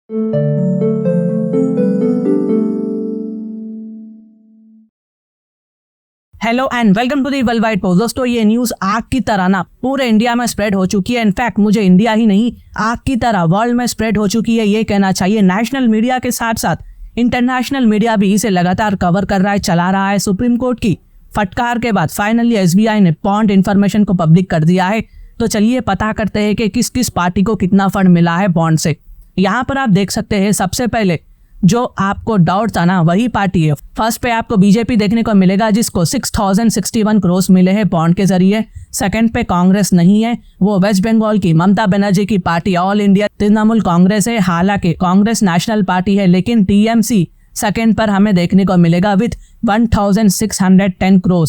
Hello and welcome to the world wide post. दोस्तों, ये news आग की तरह ना पूरे इंडिया में स्प्रेड हो चुकी है। इनफैक्ट मुझे इंडिया ही नहीं, आग की तरह वर्ल्ड में स्प्रेड हो चुकी है, ये कहना चाहिए। नेशनल मीडिया के साथ साथ इंटरनेशनल मीडिया भी इसे लगातार कवर कर रहा है, चला रहा है। सुप्रीम कोर्ट की फटकार के बाद फाइनली एसबीआई ने बॉन्ड इन्फॉर्मेशन को पब्लिक कर दिया है। तो चलिए पता करते हैं कि किस किस पार्टी को कितना फंड मिला है बॉन्ड से। यहाँ पर आप देख सकते हैं, सबसे पहले जो आपको डाउट था ना, वही पार्टी है। फर्स्ट पे आपको बीजेपी देखने को मिलेगा, जिसको 6061 करोड़ मिले हैं बॉन्ड के जरिए। सेकंड पे कांग्रेस नहीं है, वो वेस्ट बंगाल की ममता बनर्जी की party all India Trinamool Congress है। हालांकि कांग्रेस नेशनल पार्टी है, लेकिन टीएमसी सेकंड पर हमें देखने को मिलेगा विथ 1610 करोड़।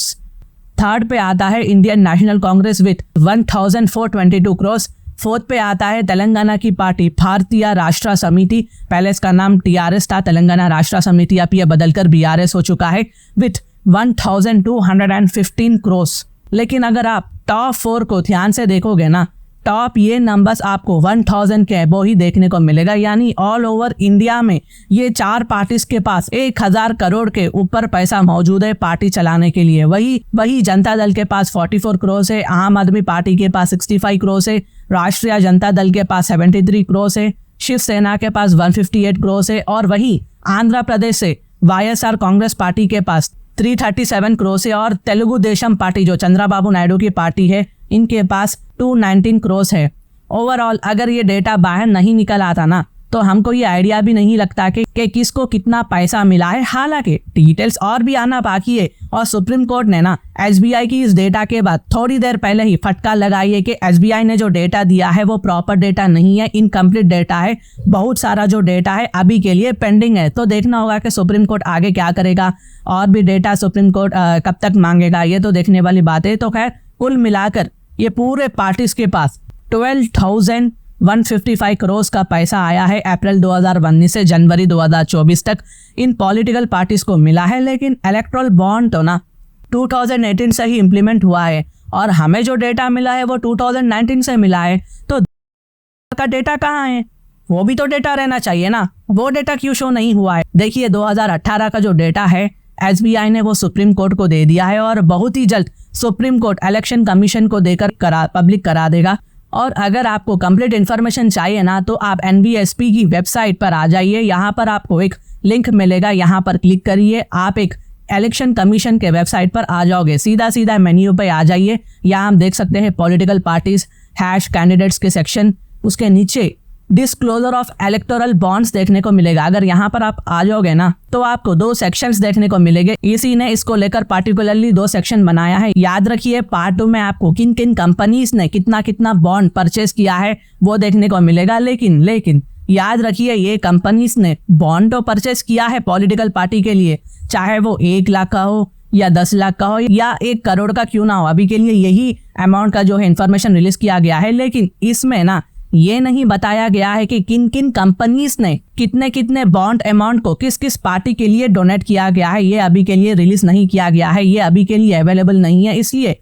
थर्ड पे आता है Indian national Congress with 1422 crore. Fourth पे आता है तेलंगाना की पार्टी भारतीय राष्ट्र समिति, पहले इसका नाम टीआरएस था, तेलंगाना राष्ट्र समिति, अब यह बदलकर बीआरएस हो चुका है, विथ 1215 करोड़। लेकिन अगर आप टॉप 4 को ध्यान से देखोगे ना, टॉप ये नंबर्स आपको 1000 के अबव ही देखने को मिलेगा। यानी ऑल ओवर इंडिया में ये 4 पार्टीज के पास 1000 करोड़ के ऊपर पैसा मौजूद है पार्टी चलाने के लिए। वही जनता दल के पास 44 करोड़ है, आम आदमी पार्टी के पास 65 करोड़ है, राष्ट्रीय जनता दल के पास 73 करोड़ है, शिवसेना के पास 158 करोड़ है, और वही आंध्र प्रदेश से वाईएसआर कांग्रेस पार्टी के पास 337 करोड़ है, और तेलुगु देशम पार्टी जो चंद्रबाबू नायडू की पार्टी है, इनके पास 219 करोड़ है। ओवरऑल अगर ये डेटा बाहर नहीं निकल आता ना, तो हमको ये आइडिया भी नहीं लगता कि किसको कितना पैसा मिला है। हालांकि डिटेल्स और भी आना बाकी है, और सुप्रीम कोर्ट ने ना एसबीआई की इस डेटा के बाद थोड़ी देर पहले ही फटकार लगाई है कि एसबीआई ने जो डेटा दिया है वो प्रॉपर डेटा नहीं है, इनकम्प्लीट डेटा है। बहुत सारा जो डेटा है अभी के लिए पेंडिंग है। तो देखना होगा कि सुप्रीम कोर्ट आगे क्या करेगा, और भी डेटा सुप्रीम कोर्ट कब तक मांगेगा, ये तो देखने वाली बात है। तो खैर कुल मिलाकर ये पूरे पार्टीज के पास 12,155 करोड़ का पैसा आया है अप्रैल 2019 से जनवरी 2024 तक इन पॉलिटिकल पार्टीज को मिला है। लेकिन इलेक्टोरल बॉन्ड तो ना 2018 से ही इम्प्लीमेंट हुआ है, और हमें जो डेटा मिला है वो 2019 से मिला है। तो का डेटा कहाँ है? वो भी तो डेटा रहना चाहिए ना, वो डेटा क्यों शो नहीं हुआ है? देखिए 2018 का जो डेटा है एसबीआई ने वो सुप्रीम कोर्ट को दे दिया है, और बहुत ही जल्द सुप्रीम कोर्ट इलेक्शन कमीशन को देकर पब्लिक करा देगा। और अगर आपको कंप्लीट इन्फॉर्मेशन चाहिए ना, तो आप एनवीएसपी की वेबसाइट पर आ जाइए। यहाँ पर आपको एक लिंक मिलेगा, यहाँ पर क्लिक करिए, आप एक इलेक्शन कमीशन के वेबसाइट पर आ जाओगे। सीधा मेन्यू पे आ जाइए। यहाँ हम देख सकते हैं पॉलिटिकल पार्टीज हैश कैंडिडेट्स के सेक्शन, उसके नीचे डिस्क्लोजर ऑफ इलेक्टोरल बॉन्ड्स देखने को मिलेगा। अगर यहाँ पर आप आ जाओगे ना, तो आपको 2 सेक्शंस देखने को मिलेंगे। इसी ने इसको लेकर पार्टिकुलरली 2 सेक्शन बनाया है। याद रखिए पार्ट 2 में आपको किन किन कंपनीज ने कितना कितना बॉन्ड परचेज किया है वो देखने को मिलेगा। लेकिन याद रखिए, ये कंपनीज ने बॉन्ड तो परचेज किया है पॉलिटिकल पार्टी के लिए, चाहे वो 1 लाख का हो या 10 लाख का हो या 1 करोड़ का क्यों ना हो। अभी के लिए यही अमाउंट का जो है इन्फॉर्मेशन रिलीज किया गया है। लेकिन इसमें ना ये नहीं बताया गया है कि किन किन कंपनीज ने कितने कितने बॉन्ड अमाउंट को किस किस पार्टी के लिए डोनेट किया गया है। ये अभी के लिए रिलीज नहीं किया गया है, ये अभी के लिए अवेलेबल नहीं है। इसलिए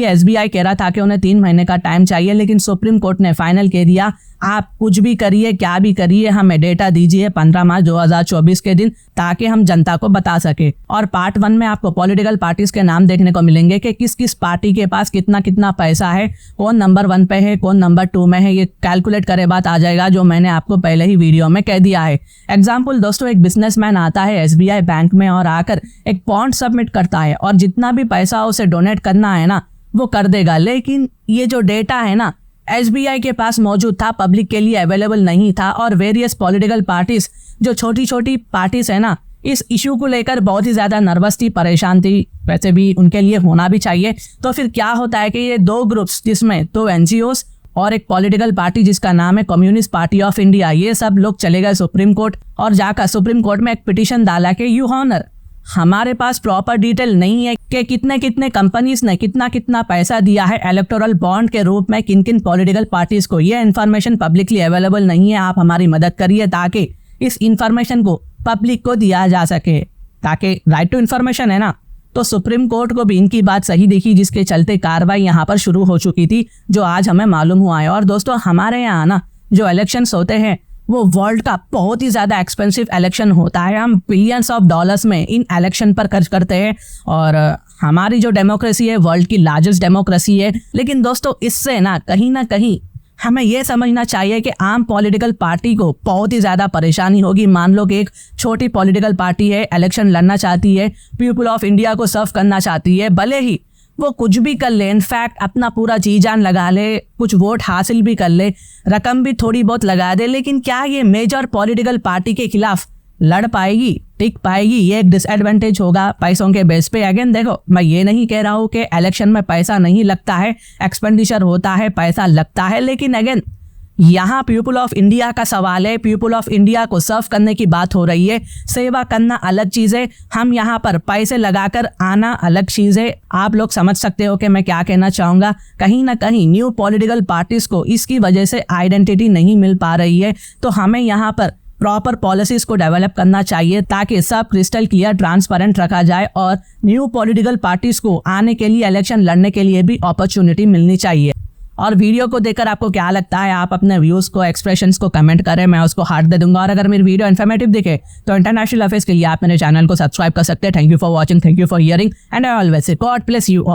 एसबीआई कह रहा था कि उन्हें 3 महीने का टाइम चाहिए, लेकिन सुप्रीम कोर्ट ने फाइनल कह दिया आप कुछ भी करिए, क्या भी करिए, हमें डेटा दीजिए 15 मार्च 2024 के दिन, ताकि हम जनता को बता सके। और पार्ट 1 में आपको पॉलिटिकल पार्टीज के नाम देखने को मिलेंगे कि किस किस पार्टी के पास कितना कितना पैसा है, कौन नंबर 1 पे है, कौन नंबर 2 में है। ये कैलकुलेट करे बात आ जाएगा, जो मैंने आपको पहले ही वीडियो में कह दिया है। एग्जाम्पल दोस्तों, एक बिजनेसमैन आता है एसबीआई बैंक में और आकर एक बॉन्ड सबमिट करता है, और जितना भी पैसा उसे डोनेट करना है ना वो कर देगा। लेकिन ये जो डेटा है ना एसबीआई के पास मौजूद था, पब्लिक के लिए अवेलेबल नहीं था। और वेरियस पॉलिटिकल पार्टीज, जो छोटी छोटी पार्टीज है ना, इस इशू को लेकर बहुत ही ज्यादा नर्वस थी, परेशान थी। वैसे भी उनके लिए होना भी चाहिए। तो फिर क्या होता है कि ये 2 ग्रुप्स, जिसमें 2 एनजीओस और एक पॉलिटिकल पार्टी जिसका नाम है कम्युनिस्ट पार्टी ऑफ इंडिया, ये सब लोग चले गए सुप्रीम कोर्ट, और जाकर सुप्रीम कोर्ट में एक पिटीशन डाला कि यू ऑनर, हमारे पास प्रॉपर डिटेल नहीं है कि कितने कितने कंपनीज ने कितना कितना पैसा दिया है इलेक्टोरल बॉन्ड के रूप में किन किन पॉलिटिकल पार्टीज को। ये इन्फॉर्मेशन पब्लिकली अवेलेबल नहीं है, आप हमारी मदद करिए ताकि इस इन्फॉर्मेशन को पब्लिक को दिया जा सके, ताकि राइट टू इन्फॉर्मेशन है ना। तो सुप्रीम कोर्ट को भी इनकी बात सही दिखी, जिसके चलते कार्रवाई यहाँ पर शुरू हो चुकी थी, जो आज हमें मालूम हुआ है। और दोस्तों, हमारे यहाँ ना जो इलेक्शंस होते हैं वो वर्ल्ड का बहुत ही ज़्यादा एक्सपेंसिव इलेक्शन होता है। हम बिलियंस ऑफ डॉलर्स में इन इलेक्शन पर खर्च करते हैं और हमारी जो डेमोक्रेसी है वर्ल्ड की लार्जेस्ट डेमोक्रेसी है। लेकिन दोस्तों इससे ना कहीं हमें यह समझना चाहिए कि आम पॉलिटिकल पार्टी को बहुत ही ज़्यादा परेशानी होगी। मान लो कि एक छोटी पॉलिटिकल पार्टी है, इलेक्शन लड़ना चाहती है, पीपल ऑफ इंडिया को सर्व करना चाहती है, भले ही वो कुछ भी कर ले, इनफैक्ट अपना पूरा जी जान लगा ले, कुछ वोट हासिल भी कर ले, रकम भी थोड़ी बहुत लगा दे, लेकिन क्या ये मेजर पॉलिटिकल पार्टी के खिलाफ लड़ पाएगी, टिक पाएगी? ये एक डिसएडवांटेज होगा पैसों के बेस पे। अगेन देखो, मैं ये नहीं कह रहा हूँ कि इलेक्शन में पैसा नहीं लगता है, एक्सपेंडिचर होता है, पैसा लगता है, लेकिन अगेन यहाँ पीपल ऑफ इंडिया का सवाल है, पीपल ऑफ इंडिया को सर्व करने की बात हो रही है। सेवा करना अलग चीज़ है, हम यहाँ पर पैसे लगाकर आना अलग चीज़ है। आप लोग समझ सकते हो कि मैं क्या कहना चाहूँगा। कहीं ना कहीं न्यू पॉलिटिकल पार्टीज को इसकी वजह से आइडेंटिटी नहीं मिल पा रही है, तो हमें यहाँ पर प्रॉपर पॉलिसीज को डेवलप करना चाहिए ताकि सब क्रिस्टल क्लियर ट्रांसपेरेंट रखा जाए और न्यू पॉलिटिकल पार्टीज को आने के लिए, इलेक्शन लड़ने के लिए भी अपॉर्चुनिटी मिलनी चाहिए। और वीडियो को देखकर आपको क्या लगता है, आप अपने व्यूज़ को, एक्सप्रेशंस को कमेंट करें, मैं उसको हार्ट दे दूंगा। और अगर मेरी वीडियो इन्फॉर्मेटिव दिखे तो इंटरनेशनल अफेयर्स के लिए आप मेरे चैनल को सब्सक्राइब कर सकते हैं। Thank you for watching, thank you for hearing and I always say God bless you all.